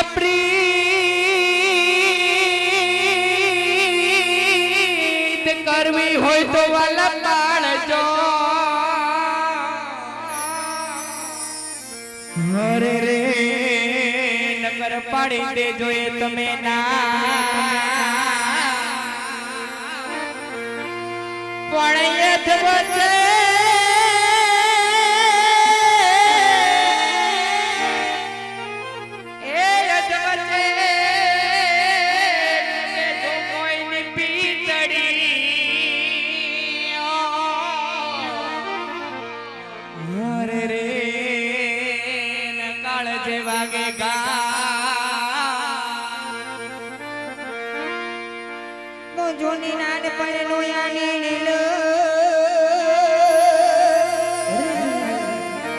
પ્રીત કરવી હોય તો વાલા પાડજો અરે રે નકર પાડી દેજો એ તમે ના પણ યથ વચ્ચે જોની નાન પણ લોયાની નીલ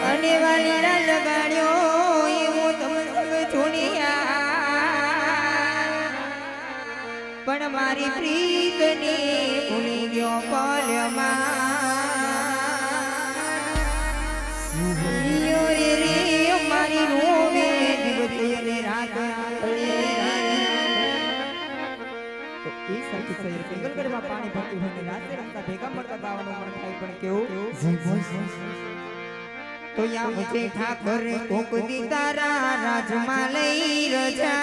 અને વાલી ના લગાડ્યો એવું તમને જોનિયા પણ મારી પ્રીતને ભૂલી ગયો પલમાં રે મારી રોવે દિવસે અને રાત ગલગડમાં પાણી ભરતું હોય રાતે રમતા ભેગા મળતા ગાવાનું મન થાય પણ કેવું તો યા મુજે ઠાકર કોક દી તારા રાજમાં લઈ રજા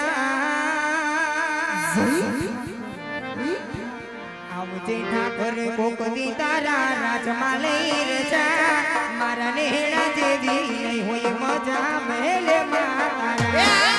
આવજે ઠાકર કોક દી તારા રાજમાં લઈ રજા મારા નેહડા જેવી નહીં હોય મજા મેલે મારા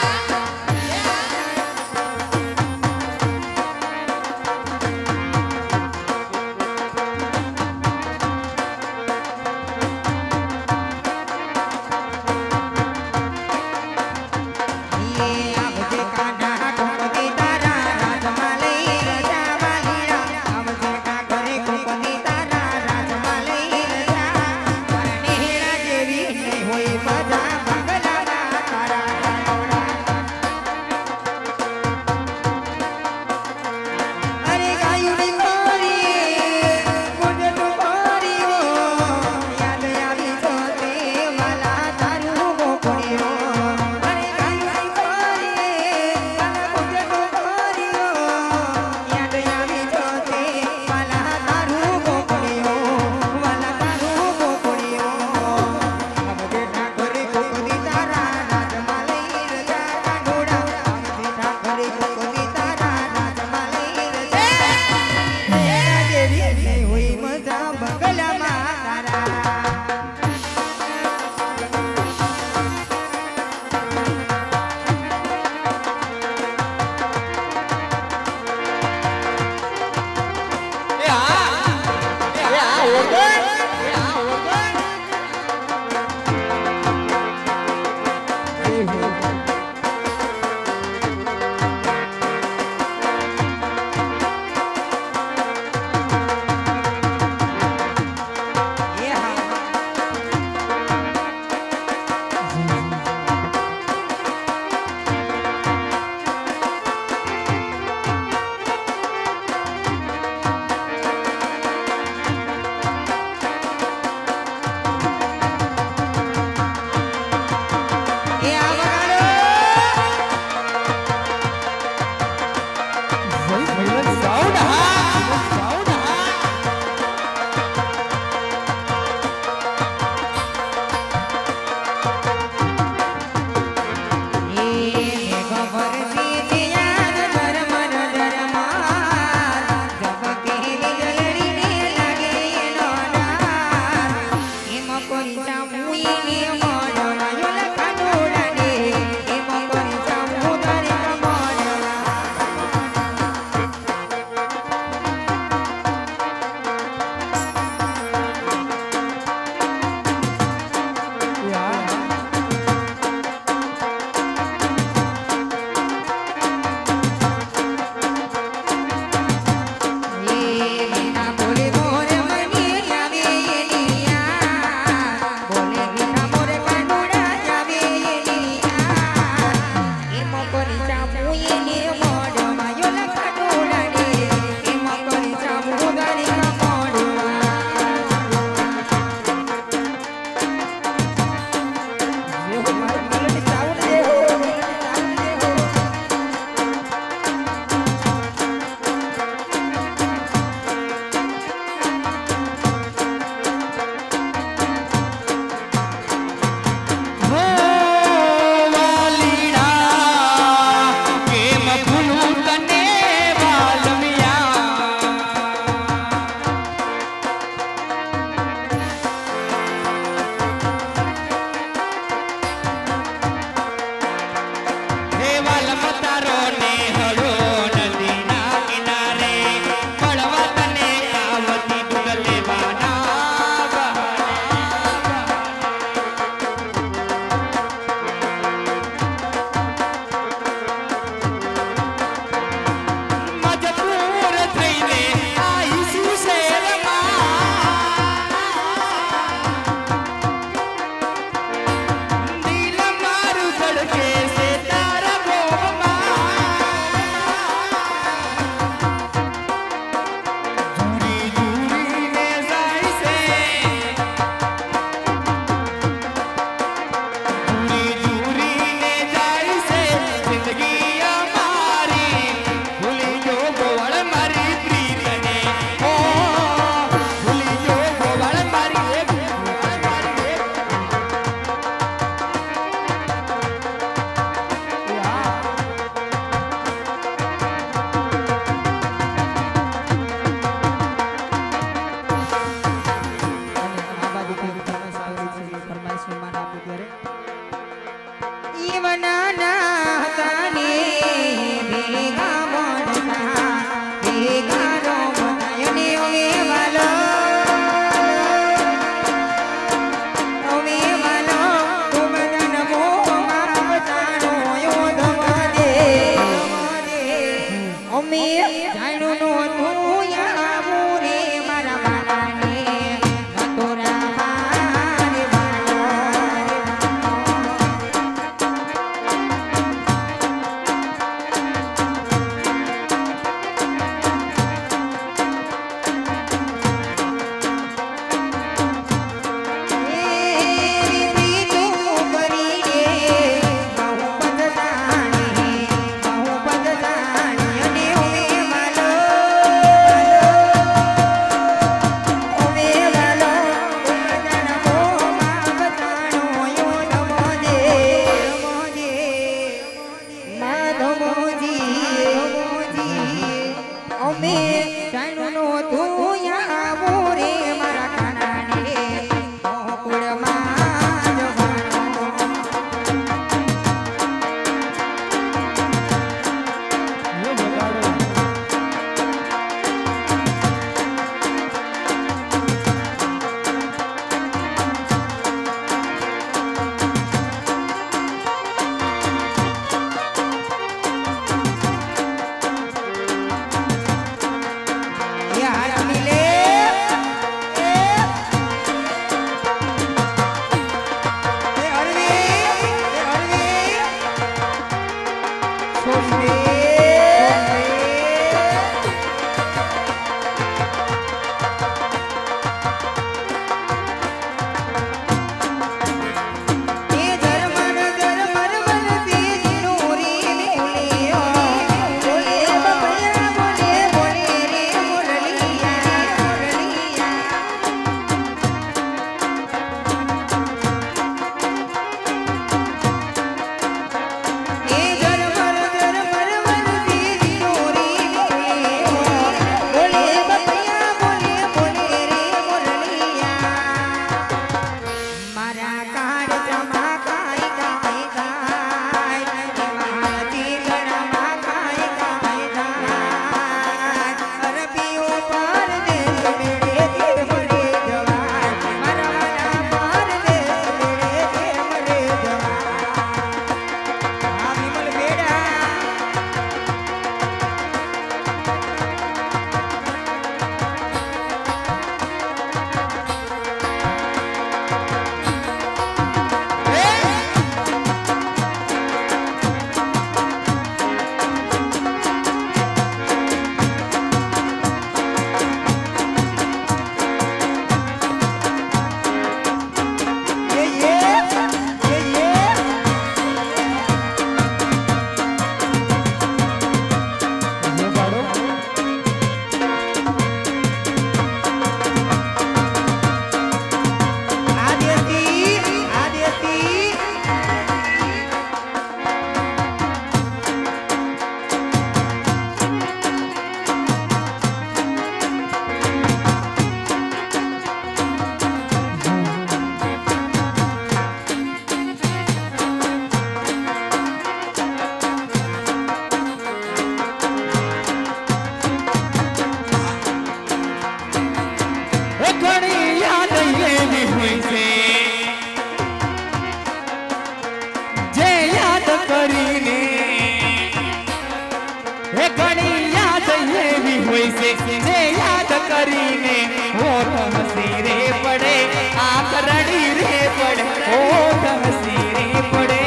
હોય છે જે યાદ કરીને હોઠ હસી રે પડે આંખ રડી રે પડે હોઠ હસી રે પડે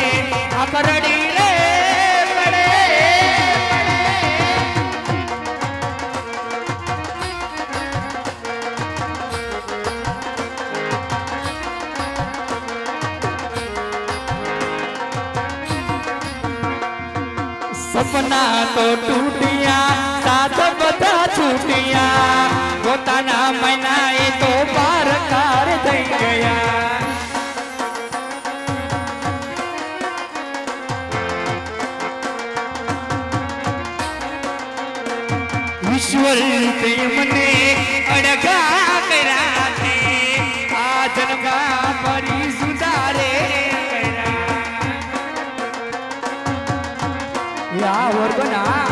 આંખ રડી રે પડે સપના તો તૂટિયા સાથ બધા છૂટિયા પોતાના મહિના એ તો પારકાર થઈ ગયા ઈશ્વર તે મને અડગા કર્યા છે આ જન્મા ફરી સુધારે યા વર્ગના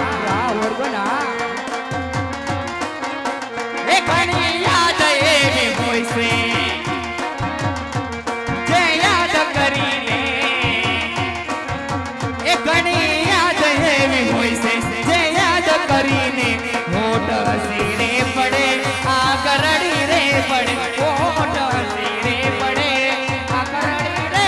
એ ઘણી યાદ એવી હોય છે જે યાદ કરીને એ ઘણી યાદ એવી હોય છે જે યાદ કરીને હોઠ હસી રે પડે આ કરડી રે પડે હોઠ હસી રે પડે આ કરડી રે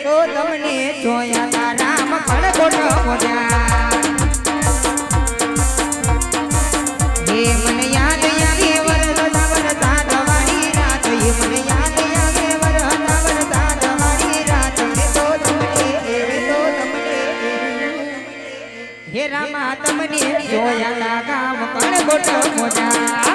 તો તમને જોયા રામ પણ ખોટો મોજા હે મને યાદ આવે વરસતા વરસતા તમારી રાત હે મને યાદ આવે વરસતા વરસતા તમારી રાત હે તો તમને હે રામા તમને જોયા રામ પણ ખોટો મોજા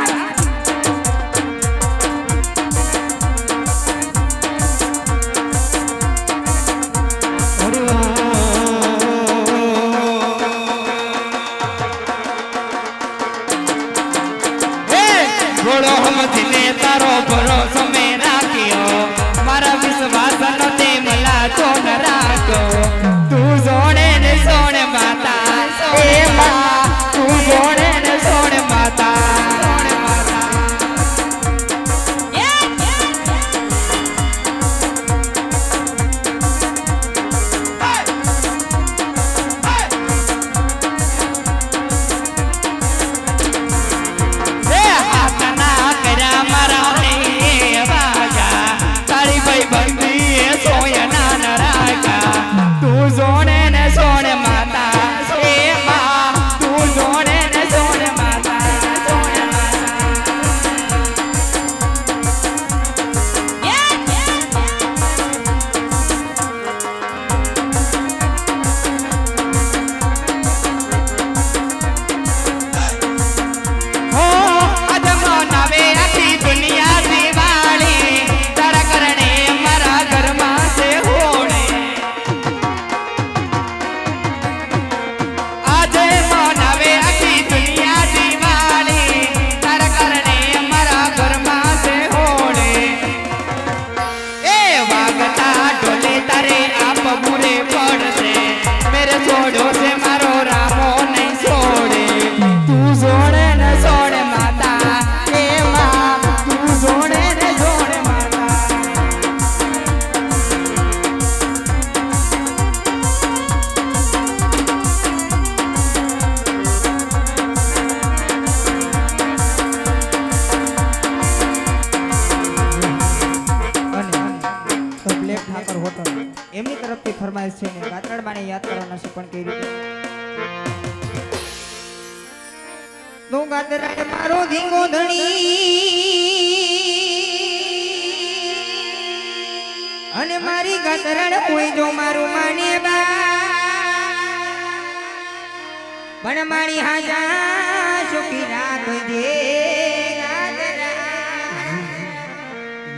તારો ભરોસો મેં રાખ્યો મારા વિશ્વાસ નો તે मला તો ન રાખ્યો તું જોડે ને સોણ માતા એ મા તું જોડે ને સોણ માતા માને યાદ કરવાના છે પણ કઈ રીતે તું ગાદરાડ મારો ધીંગો ધણી અને મારી ગાદરાડ કોઈ જો મારું માને બા પણ મારી હાજા સુખી રાત દે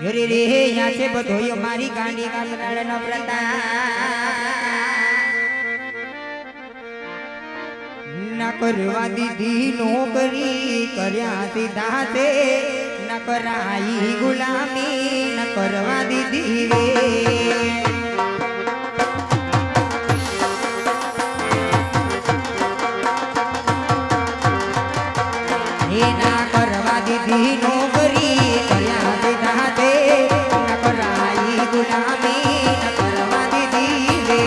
રે રે યા છે બધોય મારી ગાંડી ગાદરાડ નમ્રતા ના કરવા દીધી નોકરી કર્યા સીધા તે ન કરાઈ ગુલામી ન કરવા દીધી રે ના કરવા દીધી નોકરી કર્યા સીધા તે ન કરાઈ ગુલામી ન કરવા દીધી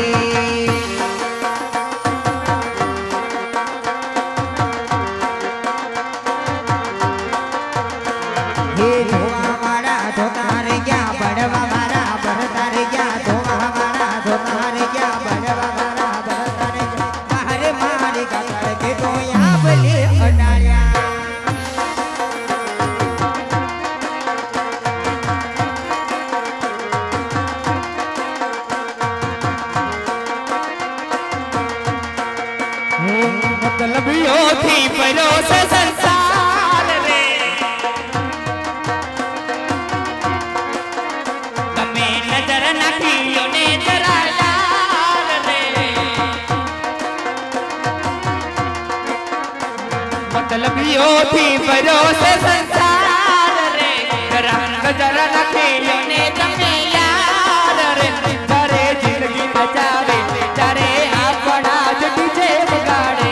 રે ધોવા વાળા ધોતા રે ગયા બળવા વાળા ભરતા રે ગયા ધોવા વાળા ધોતા રે ગયા બળવા વાળા ભરતા રે બહાર મારી ગાતર કે ધોયા ભલે અડાળ્યા મતલબીઓથી પરોસે સંસાર રે તમે નજર નાખીઓ ને જરા લાલ રે મતલબીઓથી પરોસે સંસાર રે રંગ જરા નાખીઓ ને તમે યાર રે તારે જિંદગી બચાવે તારે આપણા જ ડીજે વગાડે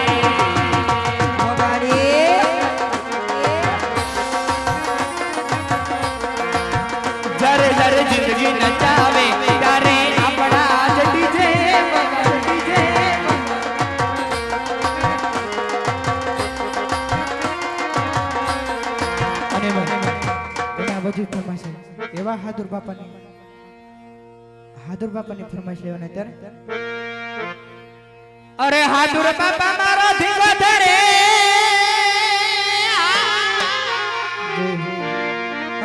જરે જરે જિંદગી નચાવે ત્યારે આપણા જ ડીજે ડીજે અને એના બધું ફરમાઈશ એવા હાદુર બાપાની ફરમાઈશ લેવાના ત્યારે અરે હાદુર બાપા મારો ધીંગો ધરે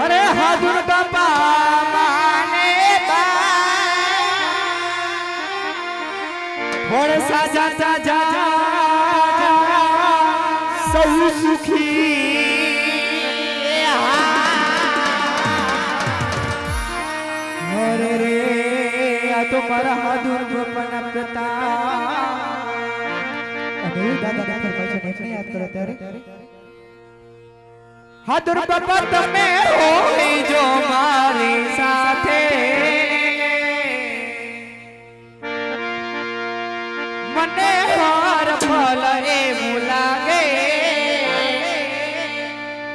અરે હાદુર બાપા માને બા સાજા સાજા સૌ સુખી અરે રે આ તો મારા હાદુર બાપાના પિતા અને દાદા ફરમાઈશ ને યાદ કરો ત્યારે હાદુર બાપા તમે હોય જો મારી સાથે મને હાર ફલ એવું લાગે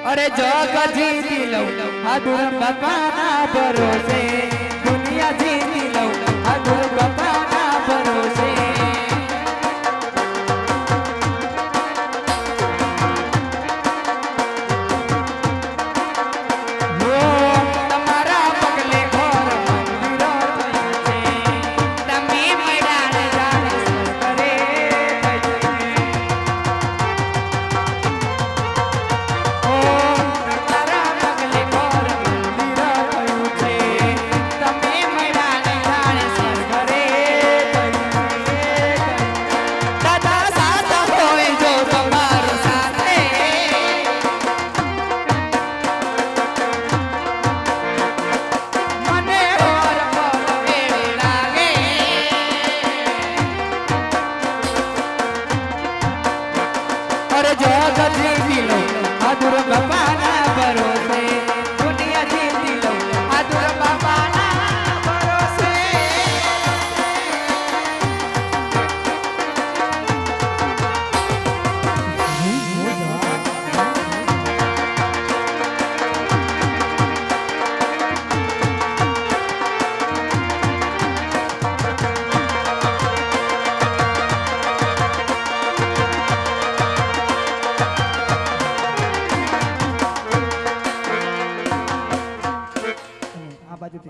અરે જગ જીતી લઉં હાદુર બાપાના ભરોસે દુનિયા જીતી લઉં હાદુર બાપાના ભરોસે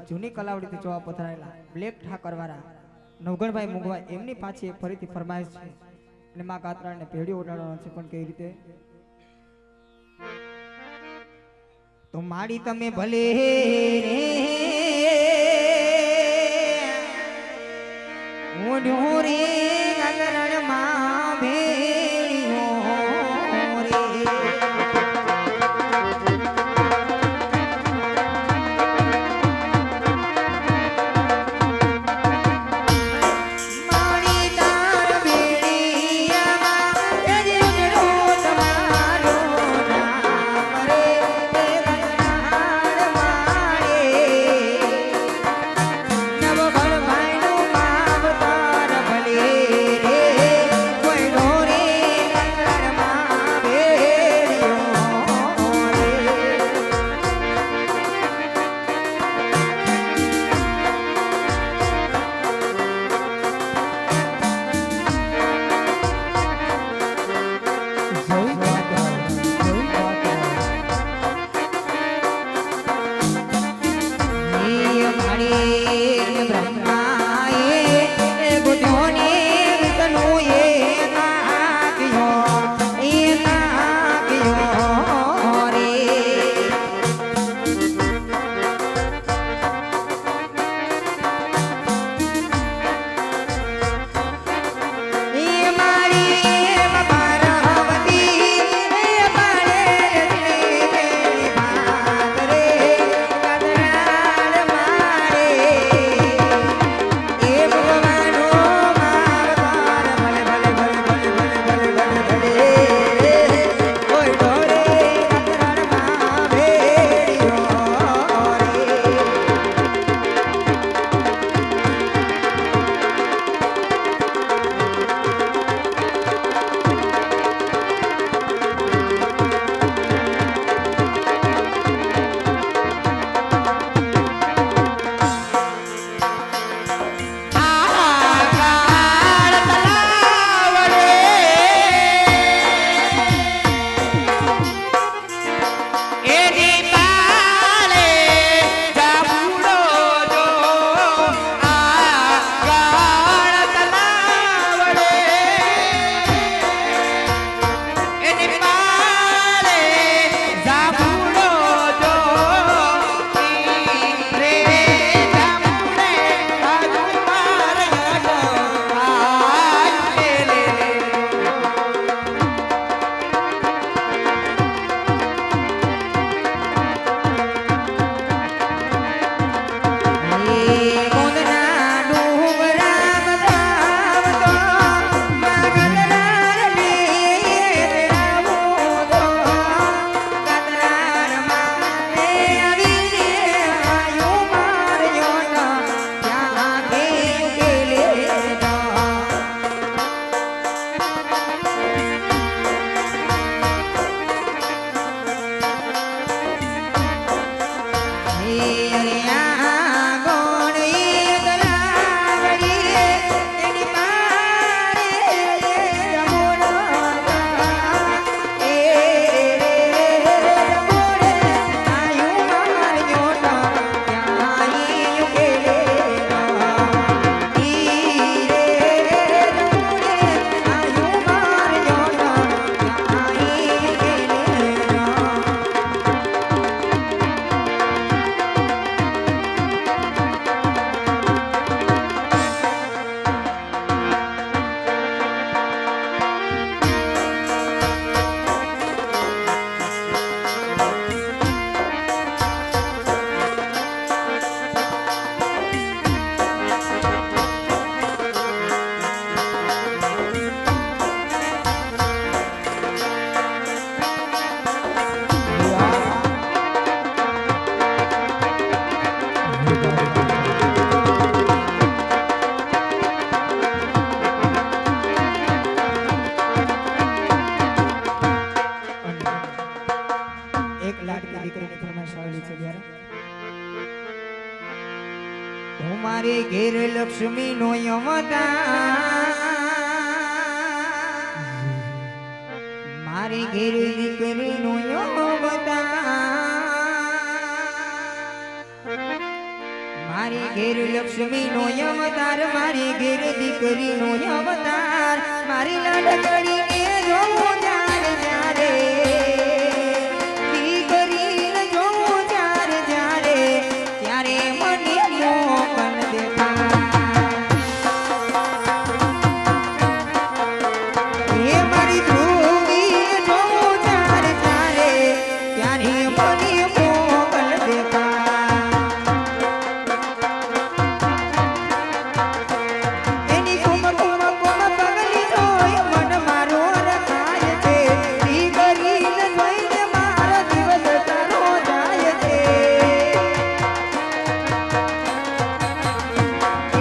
જૂની કલાવડી જોવા પથરાયેલા બ્લેક ઠાકર વાળા નવગણભાઈ મુગવા એમની પાછી ફરીથી ફરમાઈશ છે અને માં કાતરાને પેઢી ઓડાડવાનો છે પણ કઈ રીતે તો માડી તમે ભલે રે ઓઢ્યો રે કાતરણ માં ભેળ્યો રે મારે ઘેર લક્ષ્મી નો મારી ઘેર દીકરી નો મારી ઘેર લક્ષ્મી નો અવતાર મારી ઘેર દીકરી નો અવતાર મારી લાડકડી ને જોઉં જ્યારે જ્યારે દીકરીને જોઉં જ્યારે જ્યારે ત્યારે મને મોકલ દેખાય હે મારી ધ્રુવી જોઉં જ્યારે ત્યારે ત્યારે મને મોકલ દેખાય એની કુમ કુમ કુમ પગલી જોઈ મન મારો રખાય છે દીકરીને જોઈને મારો દિવસ તારો જાય છે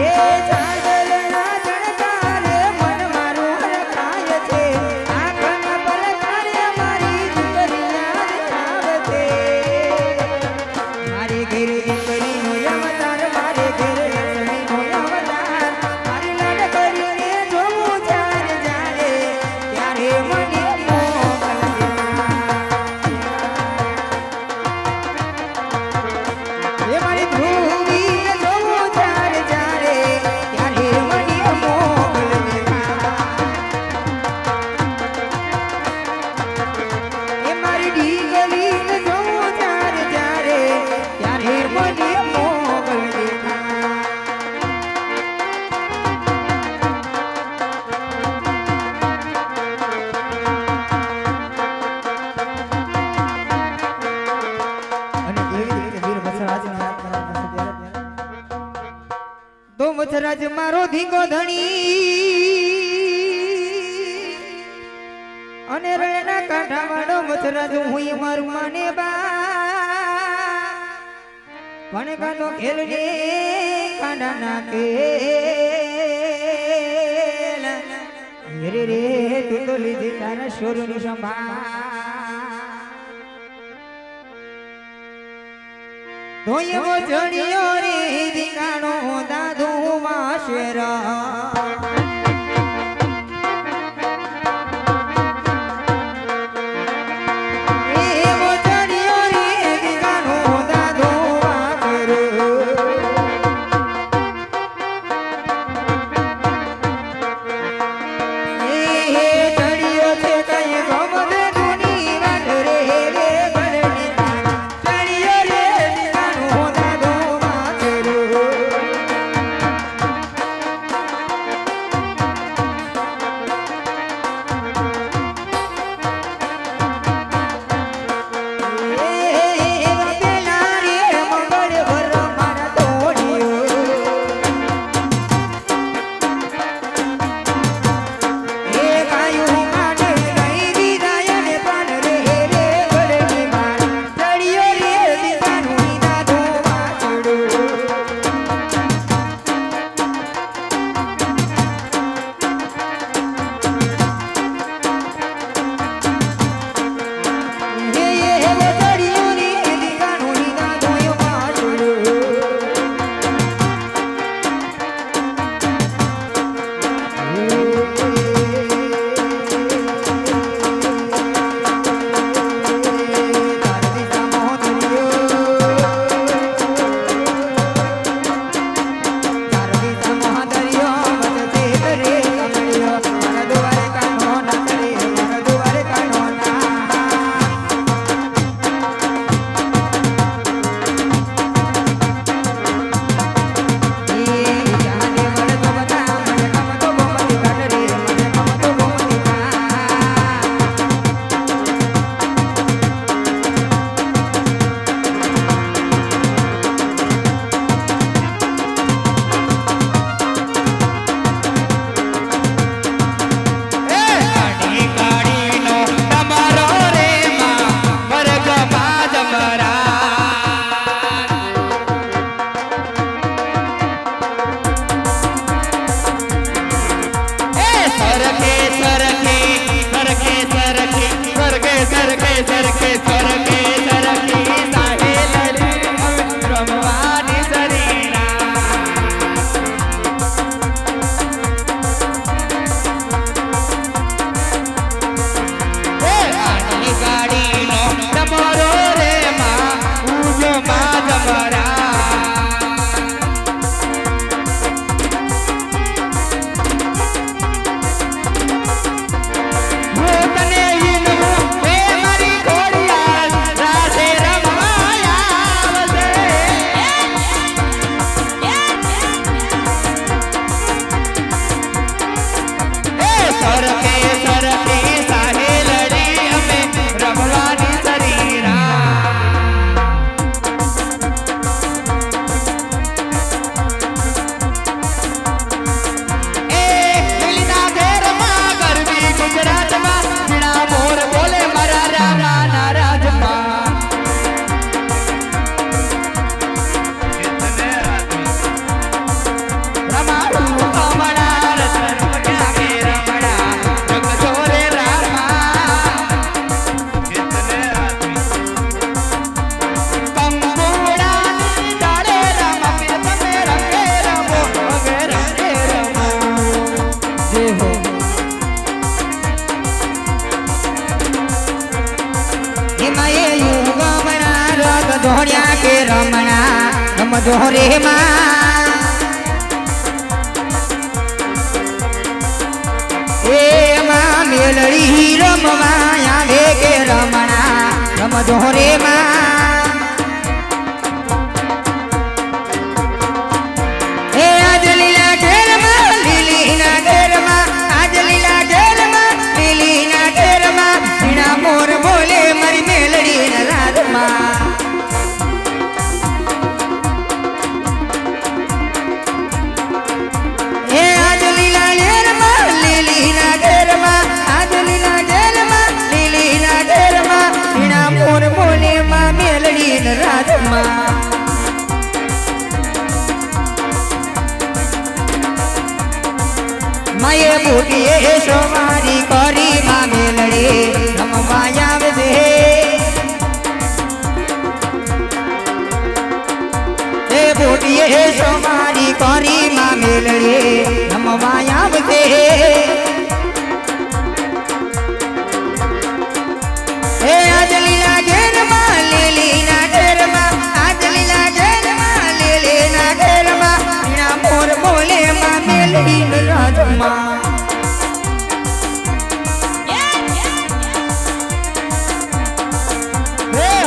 એ ચાદરના જણકારે મન મારો રખાય છે આંખના પલકારે મારી દીકરી યાદ આવે છે મારી ઘેર દીકરીનો અવતાર મારી ઘેર લક્ષ્મીનો અવતાર મારી લાડકડીને જોઉં જ્યારે જ્યારે ત્યારે મને મોકલ દેખાય એ મારી ધ્રુવીને જોઉં જ્યારે જ્યારે ત્યારે મને મોકલ દેખાય એ મારી દીકરીને જોઉં જ્યારે જ્યારે ત્યારે મને મોકલ દેખાય અને એવી રીતે વીર વસરાજને યાદ કરવાના છે ત્યારે તો વસરાજ મારો ધીંગો ધણી અને રણના કાંઠા વાળો વસરાજ હું મારું માને બા પણ કાનો ખેલને કાંડા નાખે રે રે તું તો લીધી તારા શોરની સંભાળ તો એવો જણિયો રે દીકાનો દાદુ વાશેરા એવો જણિયો રે દીકાનો દાદુ વાશેરો એ જણિયો છે કઈ ગમદે દુની વાત રે રે ગળની જણિયો રે દીકાનો દાદુ વાશેરો એમાં એ યુગમણા રગ ધોળ્યા કે રમણા રમજો રે માં એમાં મેલડી રમવા આવે કે રમણા રમજો રે માં એ આજ લીલા ઘેરમાં લીલીના ઘેરમાં આજ લીલા ઘેરમાં લીલીના ઘેરમાં ઝીણા મોર બોલે મારી મેલડીના રાજમાં એ આજ લીલા ઘેરમાં લીલીના ઘેરમાં આજ લીલા ઘેરમાં લીલીના ઘેરમાં ઝીણા મોર બોલે માં મેલડીના રાજમાં માયે બુટીએ સવારી કરી માં મેલડી રમવા આવજે એ બુટીએ સવારી કરી માં મેલડી રમવા આવજે એ આજ લીલા ઘેરમાં લીલીના ઘેરમાં આજ લીલા ઘેરમાં લીલીના ઘેરમાં ઝીણા મોર બોલે માં મેલડીના રાજમાં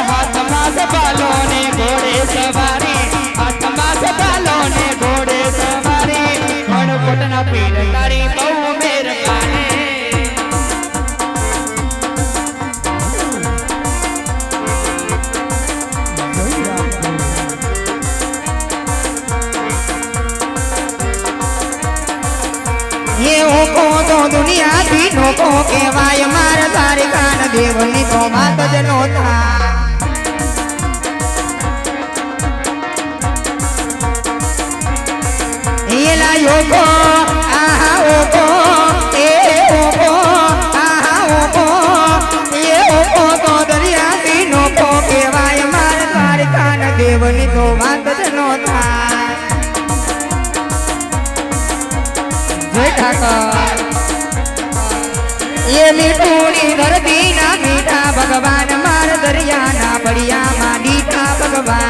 હાથમાં સભાલો ને ઘોડે સવારી હાથમાં સભાલો ને ઘોડે સવારી ગણપતના પીર તારી બહુ મહેરબાની ये ओको तो दुनिया थी नोको केवाय मार तारे कान देवनी तो मात जनोता ये ला योको आहा ओको ए ओको आहा ओको ये ओको तो दुनिया थी नोको केवाय मार तारे कान देवनी तो मात जनोता ये मीठूनी धरती ना मीठा भगवान मार दरिया ना बढ़िया मा मीठा भगवान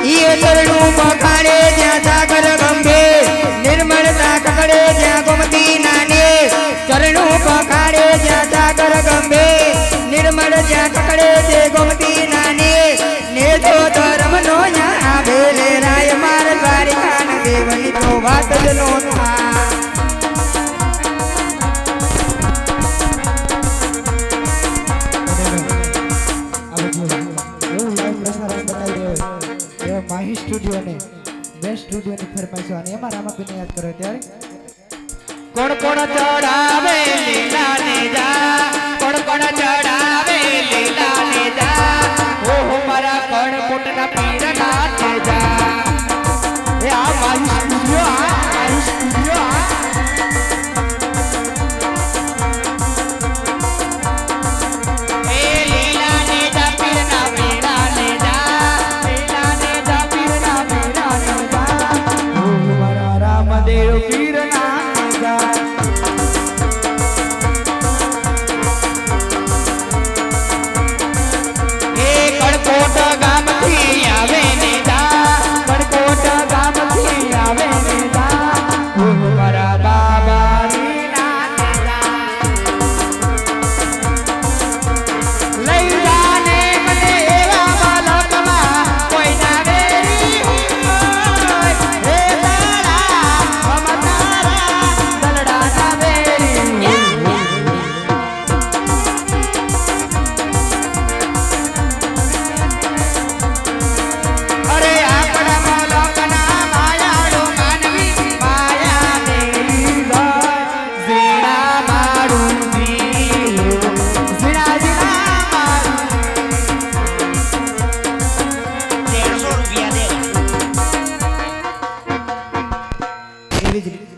ये चरणों पखाड़े ज्या सागर गंभीर निर्मलता ककड़े ज्या गोमती नाने चरणों पखाड़े ज्या सागर गंभीर निर्मल ज्या ककड़े जे गोमती नाने ने तो धर्म नो यहाँ बेले राय मार द्वारिकान देवनी तो बात जनो था માહી સ્ટુડિયો ને બેસ્ટ સ્ટુડિયો ની ફરમાઈશો અને એમાં રામાબેન યાદ કરો ત્યારે કોણ કોણ ચડાવે લીલા ને જા કોણ કોણ ચડાવે લીલા ને જા ઓહો મારા ગણપતના પીર નાચે જા એ આ મારી સ્ટુડિયો એ લીલા ને જા પીર ના મેળા ને જા લીલા ને જા પીર ના મેળા ને જા મારા રામદેવ પીર ના જા એ કડકોટ ગામથી આવે ને જા કડકોટ ગામથી આવે ને જા મારા બાબાની નાને જા લઈ જાને મને એવા બાલકમાં કોઈ ના વેરી હોય હે તારા મમતારા દલડા ના વેરી અરે આપણા મોલકના માયાળો માનવી માયા દેવી ઝીણા મારું જીવ ઝીણા ઝીણા મારું 150 રૂપિયા દે એવી જ રીતે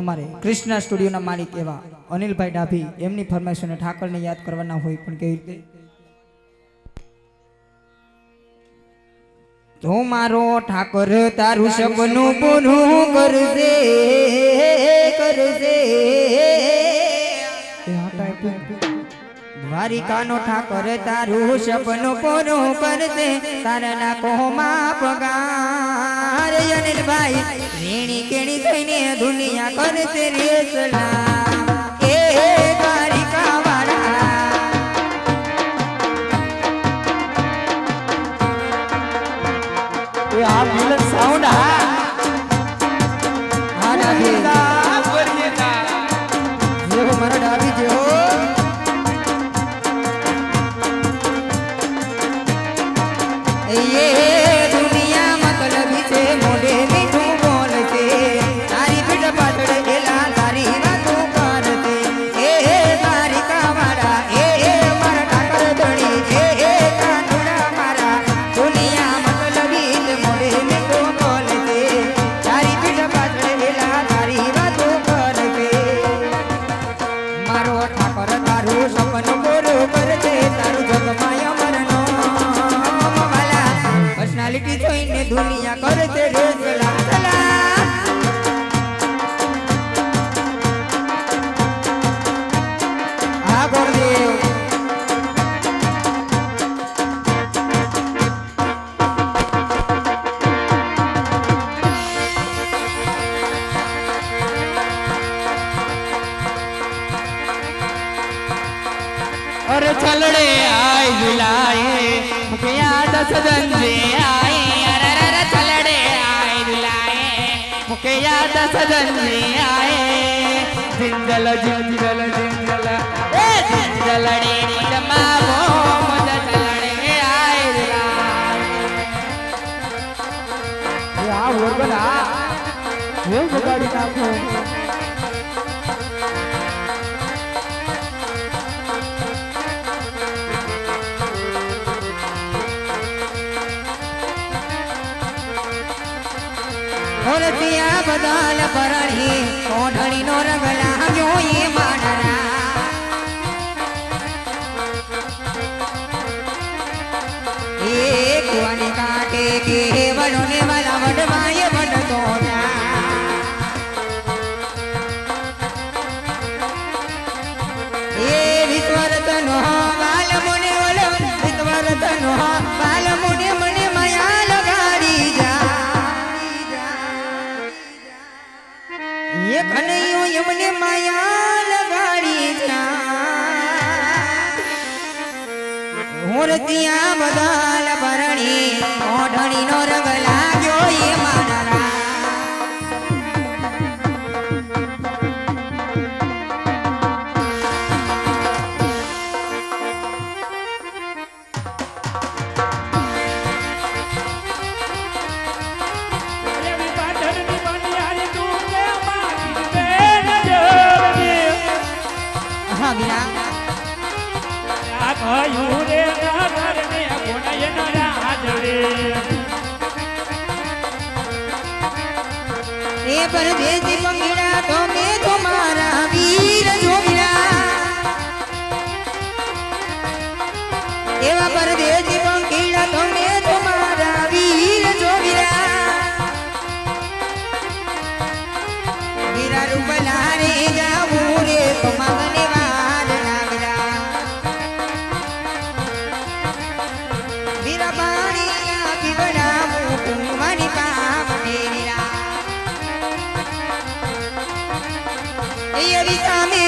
અમારે કૃષ્ણા સ્ટુડિયોના માલિક એવા અનિલભાઈ ડાભી એમની ફરમાઈશોને ઠાકરને યાદ કરવાના હોય પણ કેવી રીતે તો મારો ઠાકર તારું સપનું પૂરું કરજે દ્વારિકાનો ઠાકોર તારું સપનું પૂરું કરશે તારના કોમાં પગાર અનિલભાઈ રેણી કેણી થઈને દુનિયા કરશે રે સલામ એ દ્વારિકા વાળા એ આ મિલન સાઉન્ડ હા ડાબી જેવો મારો ડાબી જેવો ये दुनिया मतलबी से मोढ़े मीठू बोल से तारी पीठ पाछड़ गेला तारी वातो करते ए तारी कावाड़ा ए मारा ठाकर धणी ए कानुड़ा मारा दुनिया मतलबी से मोढ़े मीठू बोल से तारी पीठ पाछड़ गेला तारी वातो करते मारो ठाकर तारू सपन पूરું करते तारू જગમાય મરનો पर्सनालिटी જોઈને દુનિયા કરતે રે સલામ સલામ આ ગોરદેવ और छलड़े आए बुलाए मुझे याद सजन जी आए अरे छलड़े आए बुलाए मुझे याद सजन जी आए जिंदल जिंदल जिंदल ए जिंदलड़े जमावो मुझे छलड़े आए बुलाए એ આ ઓર્ગન આ હું બગાડી નાખો ઓરતિયા બદલ પરણી કોઢણીનો રંગ લાગ્યો એ માનરા એ કુવાને કાટે કે વડોને વાલા વડવાય વડતો જા એ વિશ્વરતનો વાલ મુને ઓલો વિશ્વરતનો વાલ મુને મને માયા લગાડી જા ये कन्हैयो यमने माया लगाड़ी जा होरतिया बदल भरणी ओढ़णी नो रंग लाग्यो ये मानरा हाँ बिना ए परदेसी पंगीड़ा तो मैं तुम्हारा वीर जोगिरा एवा परदेसी पंगीड़ा तो मैं तुम्हारा वीर जोगिरा वीरा रूप लारे जाऊं रे तो मांगने वार नागरा वीरा पानी की बड़ा मुकुंग मणि पावने वीरा ये भी सामे